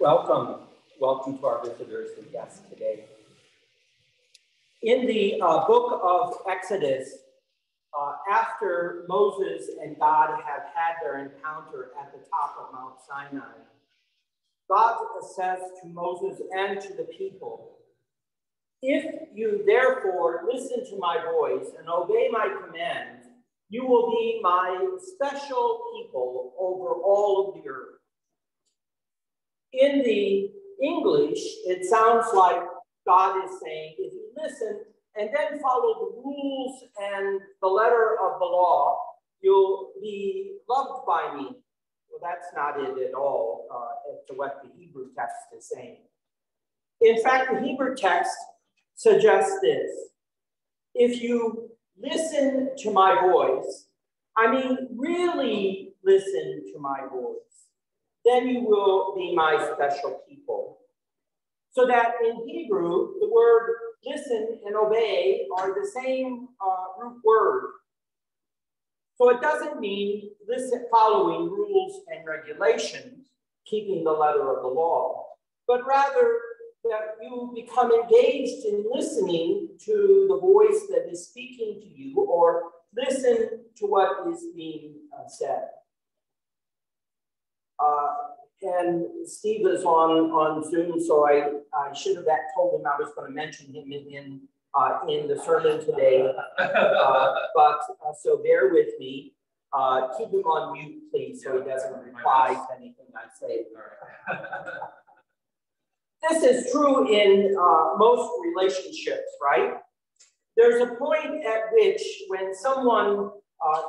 Welcome to our visitors and guests today. In the book of Exodus, after Moses and God have had their encounter at the top of Mount Sinai, God says to Moses and to the people, "If you therefore listen to my voice and obey my commands, you will be my special people over all of the earth." In the English, it sounds like God is saying, if you listen and then follow the rules and the letter of the law, you'll be loved by me. Well, that's not it at all as to what the Hebrew text is saying. In fact, the Hebrew text suggests this. If you listen to my voice, I mean really listen to my voice, then you will be my special people. So that in Hebrew, the word listen and obey are the same root word. So it doesn't mean listen, following rules and regulations, keeping the letter of the law, but rather that you become engaged in listening to the voice that is speaking to you, or listen to what is being said. And Steve is on Zoom, so I should have told him I was going to mention him in the sermon today. So bear with me. Keep him on mute, please, so he doesn't reply to anything I say. This is true in most relationships, right? There's a point at which when someone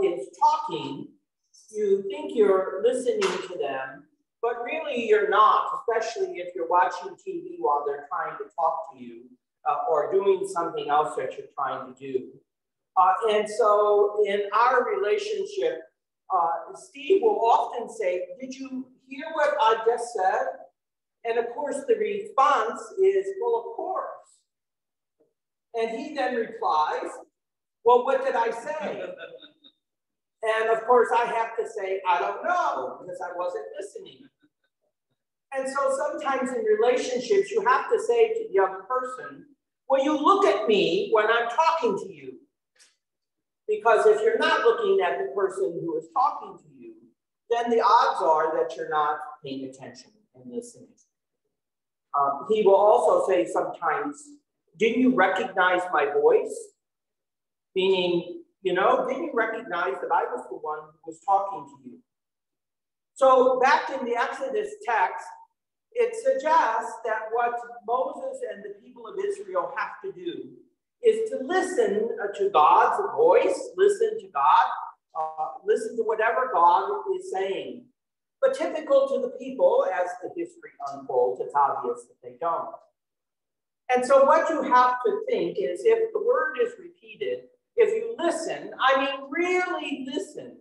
is talking, you think you're listening to them, but really you're not, especially if you're watching TV while they're trying to talk to you or doing something else that you're trying to do. And so in our relationship, Steve will often say, "Did you hear what I just said?" And of course, the response is, "Well, of course." And he then replies, "Well, what did I say?" And of course, I have to say, "I don't know," because I wasn't listening. And so sometimes in relationships, you have to say to the other person, "Well, you look at me when I'm talking to you." Because if you're not looking at the person who is talking to you, then the odds are that you're not paying attention and listening. He will also say sometimes, "Didn't you recognize my voice?" Meaning, didn't you recognize that I was the one who was talking to you? So back in the Exodus text, it suggests that what Moses and the people of Israel have to do is to listen to God's voice, listen to God, listen to whatever God is saying. But typical to the people, as the history unfolds, it's obvious that they don't. And so what you have to think is, if the word is repeated, if you listen, I mean really listen,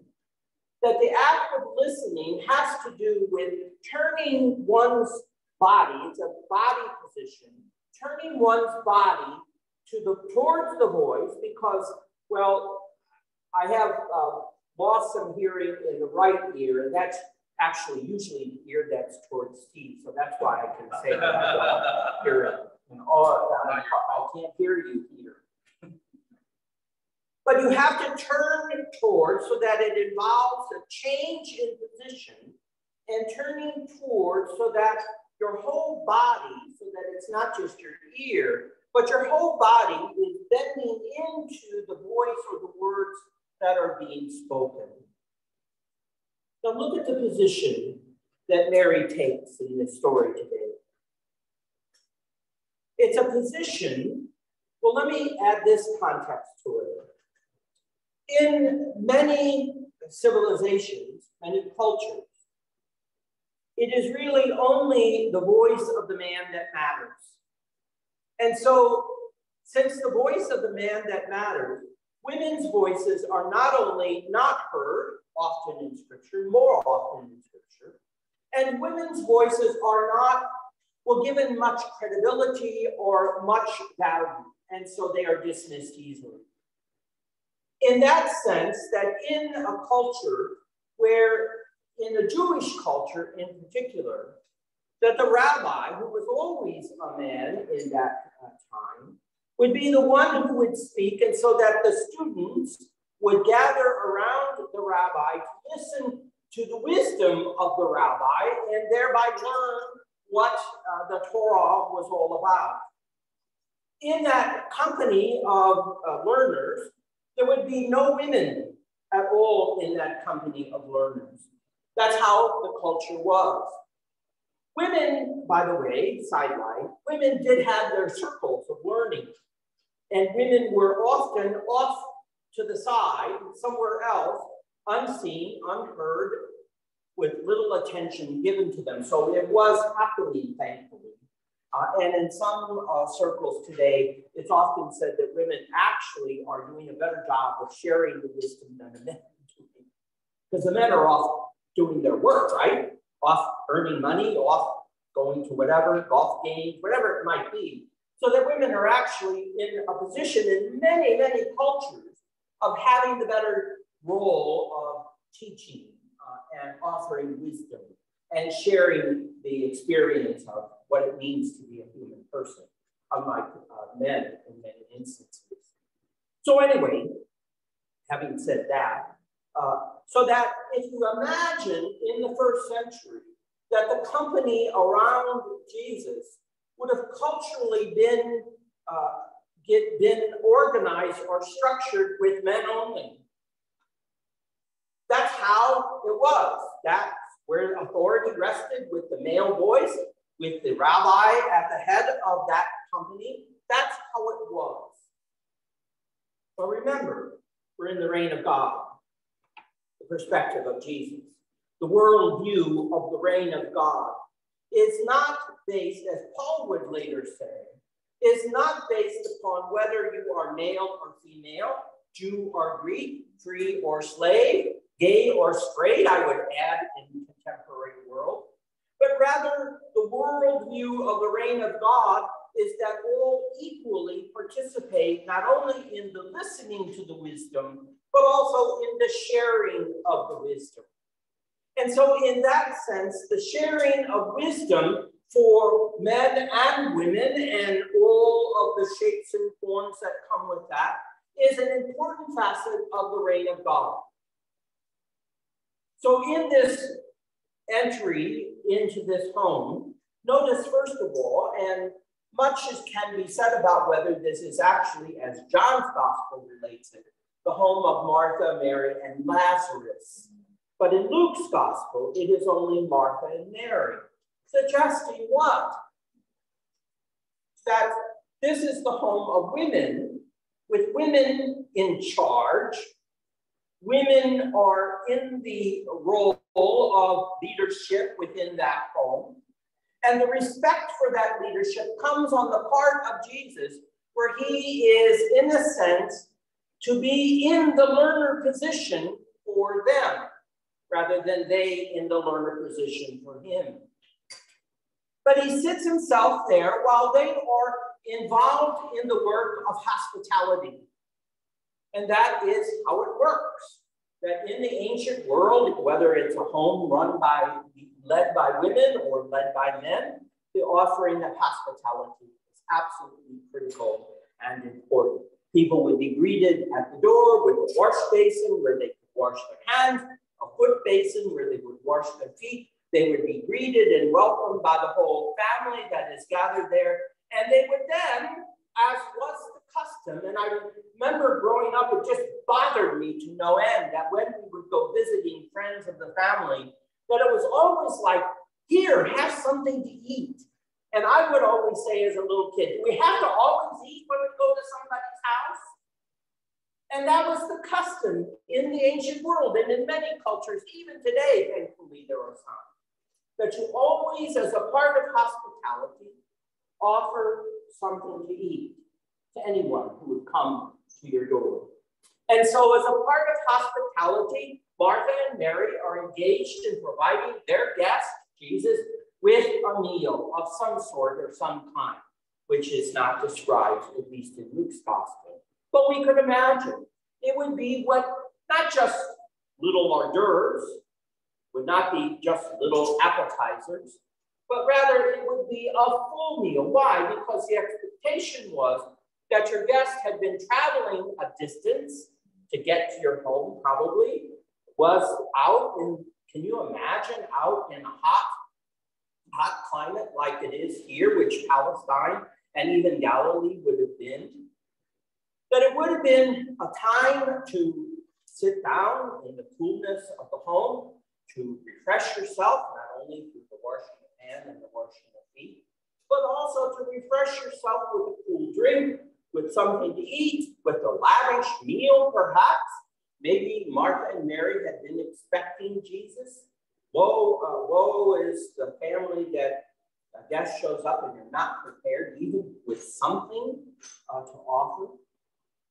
that the act of listening has to do with turning one's body, it's a body position, turning one's body towards the voice, because, well, I have lost some hearing in the right ear, and that's actually usually the ear that's towards Steve, so that's why I can say that I don't hear it. I can't hear you here. But you have to turn towards, so that it involves a change in position, and turning towards so that your whole body, so that it's not just your ear, but your whole body is bending into the voice or the words that are being spoken. Now look at the position that Mary takes in this story today. It's a position, well, let me add this context to it. In many civilizations, many cultures, it is really only the voice of the man that matters. And so, since the voice of the man that matters, women's voices are not only not heard often in Scripture, more often in Scripture, and women's voices are not, given much credibility or much value, and so they are dismissed easily. In that sense, that in a culture where in the Jewish culture in particular, that the rabbi, who was always a man in that time, would be the one who would speak, and so that the students would gather around the rabbi to listen to the wisdom of the rabbi and thereby learn what the Torah was all about. In that company of learners, there would be no women at all in that company of learners. That's how the culture was. Women, by the way, sideline, women did have their circles of learning, and women were often off to the side, somewhere else, unseen, unheard, with little attention given to them. So it was happening, thankfully. And in some circles today, it's often said that women actually are doing a better job of sharing the wisdom than the men are doing. Because the men are off doing their work, right? Off earning money, off going to whatever, golf games, whatever it might be. So that women are actually in a position in many, many cultures of having the better role of teaching and offering wisdom and sharing the experience of what it means to be a human person, unlike men in many instances. So anyway, having said that, so that if you imagine in the first century that the company around Jesus would have culturally been organized or structured with men only. That's how it was. That's where authority rested, with the male voice, with the rabbi at the head of that company. That's how it was. But remember, we're in the reign of God, the perspective of Jesus. The worldview of the reign of God is not based, as Paul would later say, is not based upon whether you are male or female, Jew or Greek, free or slave, gay or straight, I would add in the contemporary world, but rather the worldview of the reign of God is that all equally participate not only in the listening to the wisdom, but also in the sharing of the wisdom. And so in that sense, the sharing of wisdom for men and women and all of the shapes and forms that come with that is an important facet of the reign of God. So in this entry into this home, notice first of all, and much as can be said about whether this is actually, as John's gospel relates it, the home of Martha, Mary, and Lazarus. But in Luke's gospel, it is only Martha and Mary, suggesting what? That this is the home of women, with women in charge. Women are in the role of leadership within that home. And the respect for that leadership comes on the part of Jesus, where he is, in a sense, to be in the learner position for them, rather than they in the learner position for him. But he sits himself there while they are involved in the work of hospitality. And that is how it works. That in the ancient world, whether it's a home led by women or led by men, the offering of hospitality is absolutely critical and important. People would be greeted at the door with a wash basin where they could wash their hands, a foot basin where they would wash their feet. They would be greeted and welcomed by the whole family that is gathered there. And they would then, as was the custom, and I remember growing up, it just bothered me to no end that when we would go visiting friends of the family, that it was always like, here, have something to eat. And I would always say as a little kid, do we have to always eat when we go to somebody's house? And that was the custom in the ancient world and in many cultures, even today, thankfully, there are some, that you always, as a part of hospitality, offer something to eat to anyone who would come to your door. And so as a part of hospitality, Martha and Mary are engaged in providing their guest, Jesus, with a meal of some sort or some kind, which is not described, at least in Luke's gospel. But we could imagine it would be what, not just little hors d'oeuvres, would not be just little appetizers, but rather it would be a full meal. Why? Because the expectation was that your guest had been traveling a distance to get to your home, probably, was out in, can you imagine, out in a hot climate like it is here, which Palestine and even Galilee would have been, that it would have been a time to sit down in the coolness of the home, to refresh yourself, not only through the washing of hands and the washing of feet, but also to refresh yourself with a cool drink, with something to eat, with a lavish meal, perhaps. Maybe Martha and Mary had been expecting Jesus. Woe is the family that a guest shows up and you're not prepared, even with something to offer.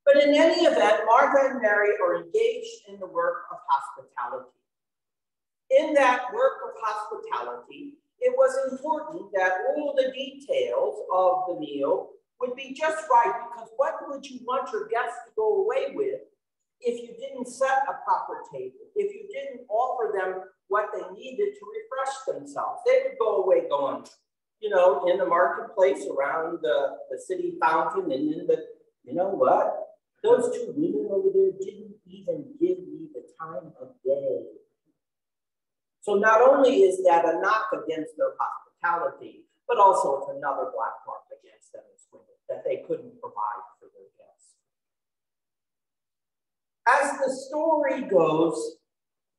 But in any event, Martha and Mary are engaged in the work of hospitality. In that work of hospitality, it was important that all the details of the meal would be just right, because what would you want your guests to go away with if you didn't set a proper table, if you didn't offer them what they needed to refresh themselves? They would go away going, you know, in the marketplace around the city fountain, and in the, you know what? Those two women over there didn't even give me the time of day. So not only is that a knock against their hospitality, but also it's another black mark against them as women, that they couldn't provide for their guests. As the story goes,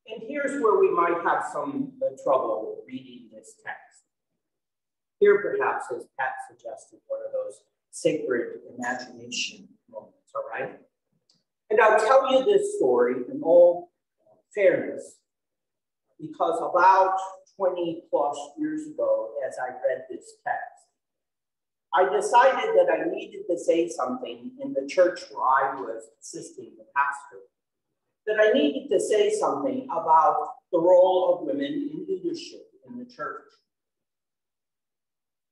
and here's where we might have some trouble reading this text. Here perhaps, as Pat suggested, one of those sacred imagination moments, all right? And I'll tell you this story in all fairness, because about 20 plus years ago, as I read this text, I decided that I needed to say something in the church where I was assisting the pastor, that I needed to say something about the role of women in leadership in the church.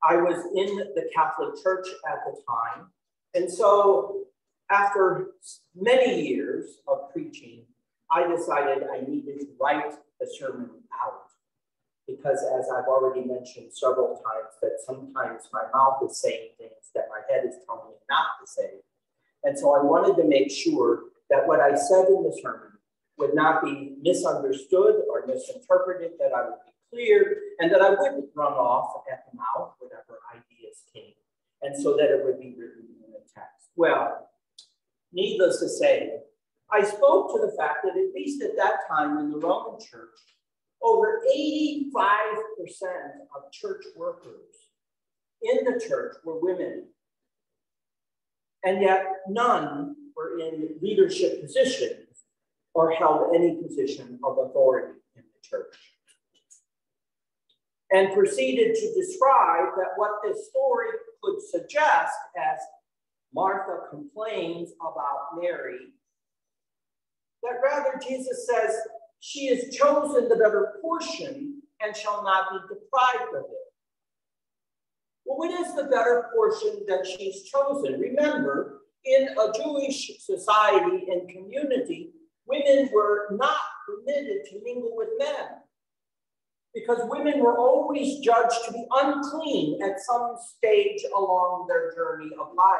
I was in the Catholic Church at the time, and so after many years of preaching, I decided I needed to write the sermon out, because as I've already mentioned several times, that sometimes my mouth is saying things that my head is telling me not to say. And so I wanted to make sure that what I said in the sermon would not be misunderstood or misinterpreted, that I would be clear, and that I wouldn't run off at the mouth, whatever ideas came, and so that it would be written in the text. Well, needless to say, I spoke to the fact that at least at that time in the Roman Church, over 85% of church workers in the church were women, and yet none were in leadership positions or held any position of authority in the church. And proceeded to describe that what this story could suggest, as Martha complains about Mary, that rather Jesus says she has chosen the better portion and shall not be deprived of it. Well, what is the better portion that she's chosen? Remember, in a Jewish society and community, women were not permitted to mingle with men, because women were always judged to be unclean at some stage along their journey of life.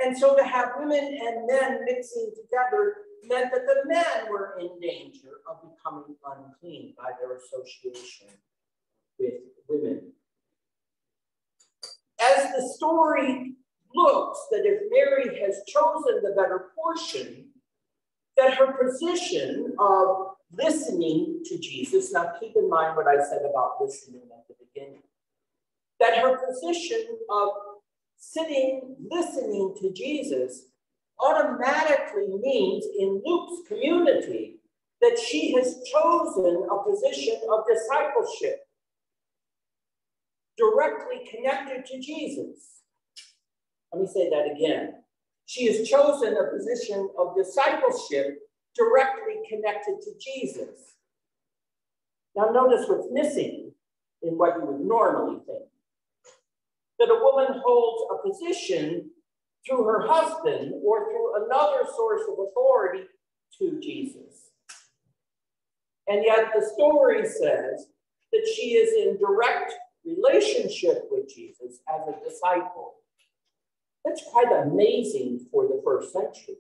And so to have women and men mixing together meant that the men were in danger of becoming unclean by their association with women. As the story looks, that if Mary has chosen the better portion, that her position of listening to Jesus, now keep in mind what I said about listening at the beginning, that her position of sitting, listening to Jesus automatically means in Luke's community that she has chosen a position of discipleship directly connected to Jesus. Let me say that again. She has chosen a position of discipleship directly connected to Jesus. Now notice what's missing in what you would normally think. That a woman holds a position through her husband or through another source of authority to Jesus. And yet the story says that she is in direct relationship with Jesus as a disciple. That's quite amazing for the first century.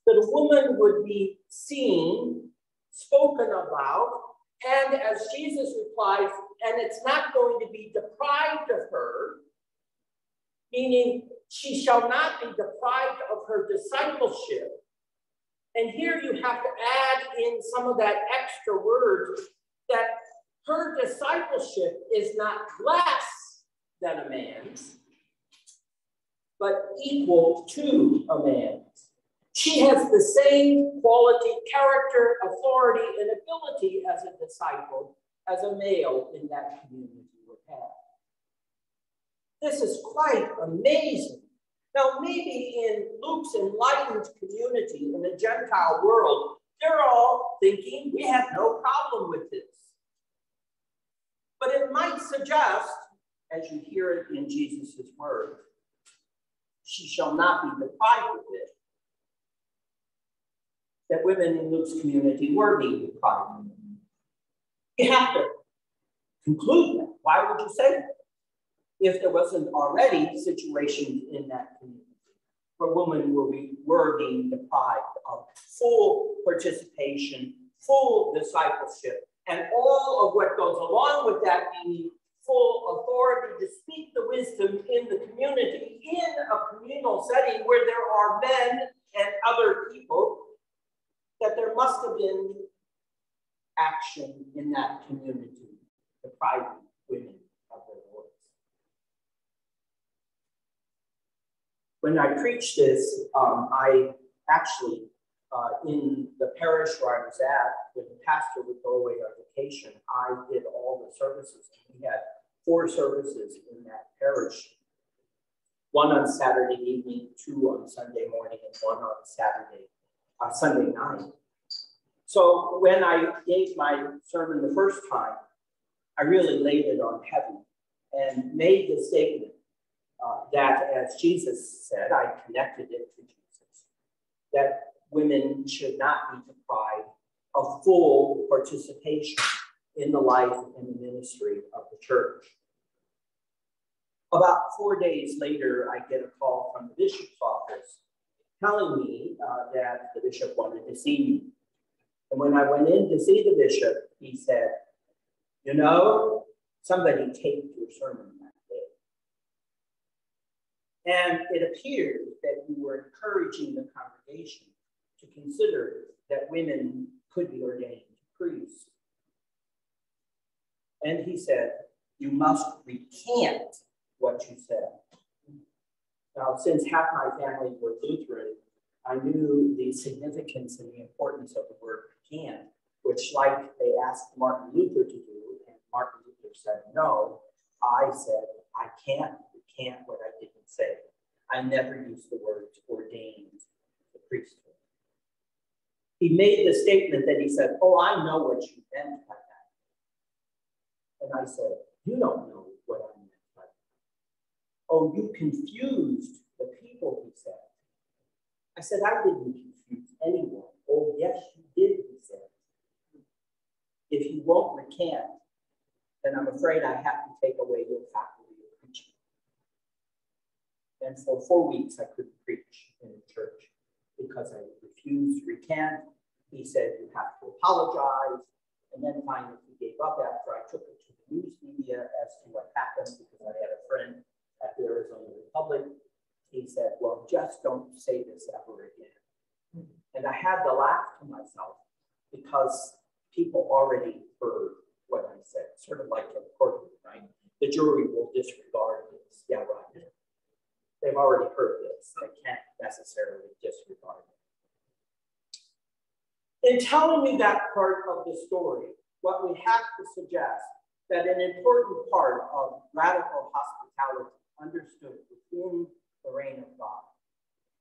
That a woman would be seen, spoken about, and as Jesus replies, and it's not going to be deprived of her, meaning she shall not be deprived of her discipleship. And here you have to add in some of that extra word that her discipleship is not less than a man's, but equal to a man's. She has the same quality, character, authority, and ability as a disciple as a male in that community would have. This is quite amazing. Now, maybe in Luke's enlightened community, in the Gentile world, they're all thinking, we have no problem with this. But it might suggest, as you hear it in Jesus' word, she shall not be deprived of it. That women in Luke's community were being deprived of it. You have to conclude that. Why would you say that? If there wasn't already situations in that community where women were being deprived of full participation, full discipleship, and all of what goes along with that, meaning full authority to speak the wisdom in the community, in a communal setting where there are men and other people, that there must have been action in that community depriving women of their voice. When I preached this, I actually, in the parish where I was at, when the pastor would go away on vacation, I did all the services. We had 4 services in that parish. 1 on Saturday evening, 2 on Sunday morning, and 1 on Sunday night. So when I gave my sermon the first time, I really laid it on heavy and made the statement that, as Jesus said, I connected it to Jesus, that women should not be deprived of full participation in the life and the ministry of the church. About 4 days later, I get a call from the bishop's office telling me that the bishop wanted to see me. And when I went in to see the bishop, he said, you know, somebody taped your sermon that day. And it appeared that you were encouraging the congregation to consider that women could be ordained priests. And he said, you must recant what you said. Now, since half my family were Lutheran, I knew the significance and the importance of the word recant, which, like they asked Martin Luther to do, and Martin Luther said no, I said, I can't recant what I didn't say. I never used the word ordained the priesthood. He made the statement that he said, oh, I know what you meant by that. And I said, you don't know what I meant by that. Oh, you confused the people, he said. I said, I didn't confuse anyone. Oh, yes, you did, he said. If you won't recant, then I'm afraid I have to take away your faculty of preaching. And for 4 weeks, I couldn't preach in the church because I refused to recant. He said, you have to apologize. And then finally, he gave up after I took it to the news media as to what happened, because I had a friend at the Arizona Republic. He said, well, just don't say this ever again. And I had to laugh to myself because people already heard what I said, sort of like a courtroom, right? The jury will disregard this. Yeah, right. They've already heard this. They can't necessarily disregard it. In telling me that part of the story, what we have to suggest that an important part of radical hospitality understood within the reign of God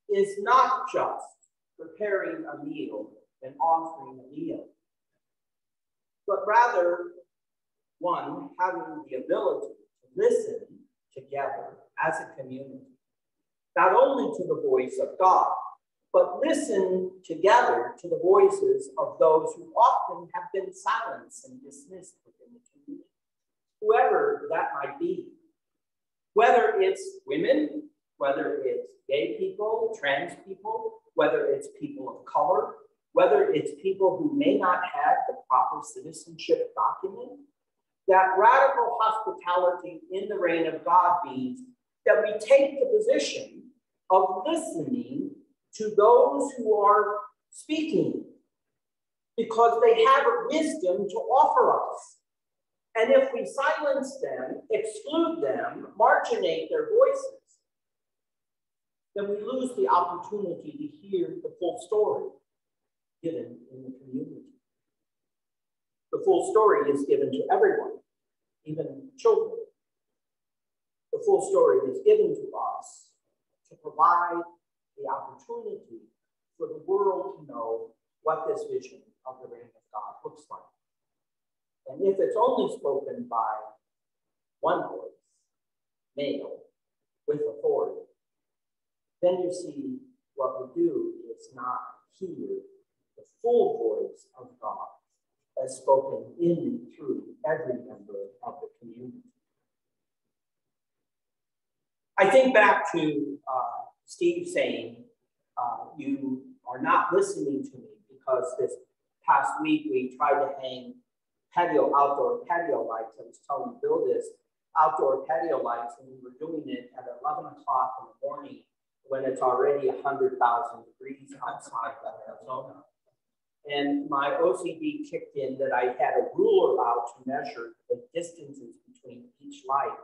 is not just preparing a meal and offering a meal, but rather, one, having the ability to listen together as a community, not only to the voice of God, but listen together to the voices of those who often have been silenced and dismissed within the community, whoever that might be. Whether it's women, whether it's gay people, trans people, whether it's people of color, whether it's people who may not have the proper citizenship document, that radical hospitality in the reign of God means that we take the position of listening to those who are speaking because they have wisdom to offer us. And if we silence them, exclude them, marginate their voices, then we lose the opportunity to hear the full story given in the community. The full story is given to everyone, even children. The full story is given to us to provide the opportunity for the world to know what this vision of the reign of God looks like. And if it's only spoken by one voice, male, with authority, then you see what we do is not hear the full voice of God as spoken in and through every member of the community. I think back to Steve saying, you are not listening to me, because this past week we tried to hang outdoor patio lights. I was telling Bill this, outdoor patio lights, and we were doing it at 11 o'clock in the morning when it's already 100,000 degrees outside of Arizona. And my OCD kicked in that I had a ruler out to measure the distances between each light.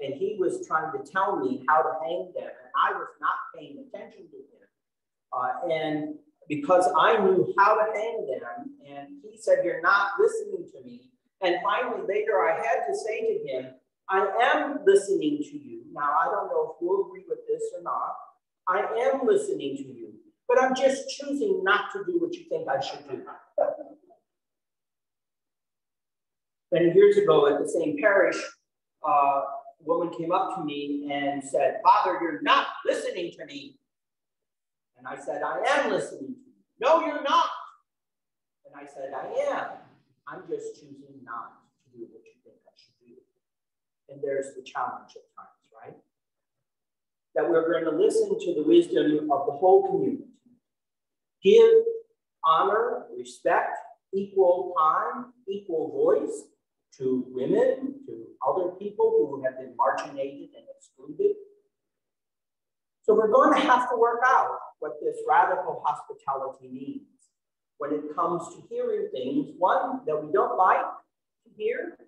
And he was trying to tell me how to hang them, and I was not paying attention to him. And because I knew how to hang them, and he said, "You're not listening to me." And finally, later, I had to say to him, "I am listening to you. Now, I don't know if you'll agree with this or not. I am listening to you, but I'm just choosing not to do what you think I should do." Many years ago at the same parish, a woman came up to me and said, "Father, you're not listening to me." And I said, "I am listening to you." "No, you're not." And I said, "I am. I'm just choosing not to do what you think I should do." And there's the challenge at times, right? That we're going to listen to the wisdom of the whole community. Give honor, respect, equal time, equal voice to women, to other people who have been marginated and excluded. So we're going to have to work out what this radical hospitality means when it comes to hearing things, one, that we don't like to hear,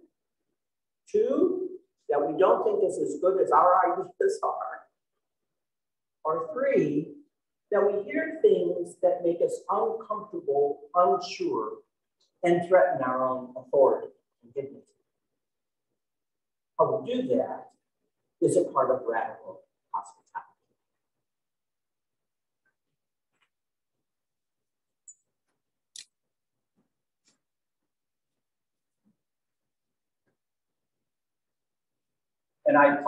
two, that we don't think is as good as our ideas are, or three, that we hear things that make us uncomfortable, unsure, and threaten our own authority and dignity. How we do that is a part of radical hospitality. And I